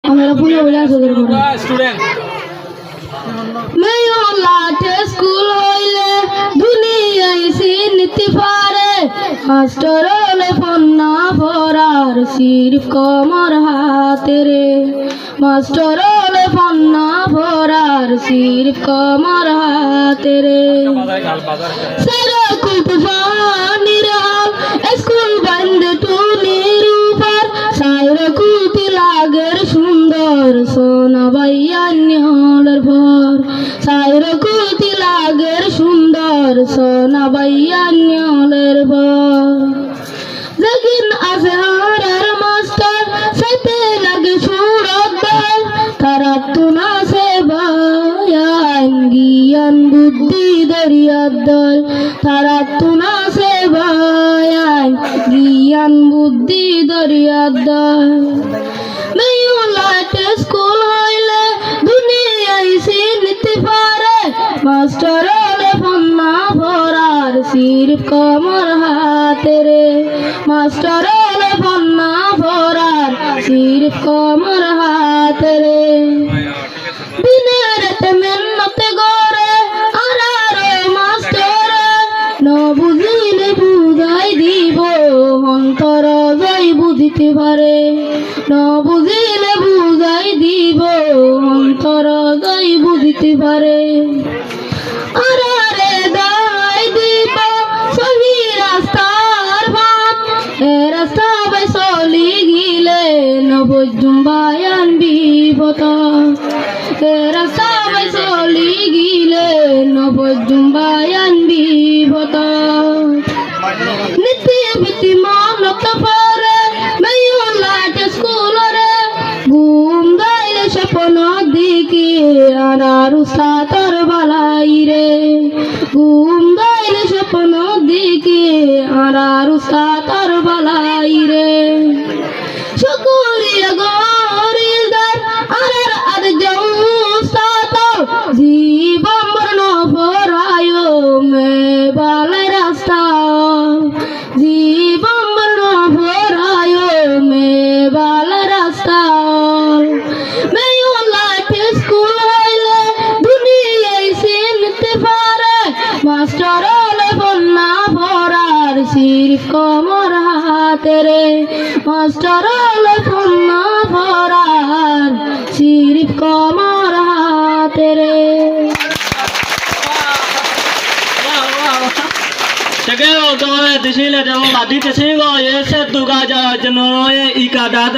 আমরা পুরো বলে আসলে স্টুডেন্ট মেয়ো লাটে স্কুল হইলে দুনিয়ায় চিনতে পারে মাস্টার হলে ফন্না পড়ার সির্ফ কমর হাতে রে মাস্টার হলে ফন্না পড়ার সির্ফ কমর হাতে রে সারা কুপ পানির হাল স্কুল বন্ধ টুনির উপর সাইরা কুতি লাগের সুন্দর সোনা বাইয়ান্যলের ভর সাইরা কুতি লাগের সুন্দর সোনা বাইয়ান্যলের ভর যেদিন আছে হারার মাস্টার সাথে লাগে সুরদ্দার তারা তুনা সে বায়ান জ্ঞান বুদ্ধি দরিয়ার দল তারা তুনা সে বায়ান জ্ঞান বুদ্ধি দরিয়ার দল মেয়ো লাটে স্কুল হইলে দুনিয়ায় চিনতে পারে মাস্টার হলে ফন্না পড়ার সির্ফ কমর হাতে রে মাস্টার হলে ফন্না পড়ার সির্ফ কমর হাতে রে দিনে রাতে মেহনত করে আর মাস্টার ন বুঝিলে বুঝাই দিব অন্তর যাই বুঝিতে পারে ন বুঝিলে বুঝাই দিব অন্তর যাই বুঝিতে পারে আরে দাই দিব সহি রাস্তার ভাত এ রাস্তা বাই চলি গিলে নবজুম বায়ান বিপদ এ রাস্তা বাই চলি গিলে নবজুম বায়ান বিপদ নীতি ভীতি মানত পারে মেয়ো লাটে স্কুল রে ঘুম গাইলে স্বপ্ন দিকে আনার উস্তাদর বালাই রে ঘুম গাইলে স্বপ্ন দিকে আনার উস্তাদর বালাই রে শুকরিয়া গরিদার আনার আদ যাও উস্তাদ জীবন মরণ পরায় মে বালাই রাস্তা জীবন মরণ পরায় মে বালাই রাস্তা মেয়ো লাটে স্কুল হইলে দুনিয়ায় চিনতে পারে মাস্টার হলে ফন্না পড়ার সির্ফ কমর হাতে রে মাস্টার হলে ফন্না পড়ার সির্ফ কমর হাতে রে Seguro todo es decirle de un ladito sigo y ese tu galla de no es y cada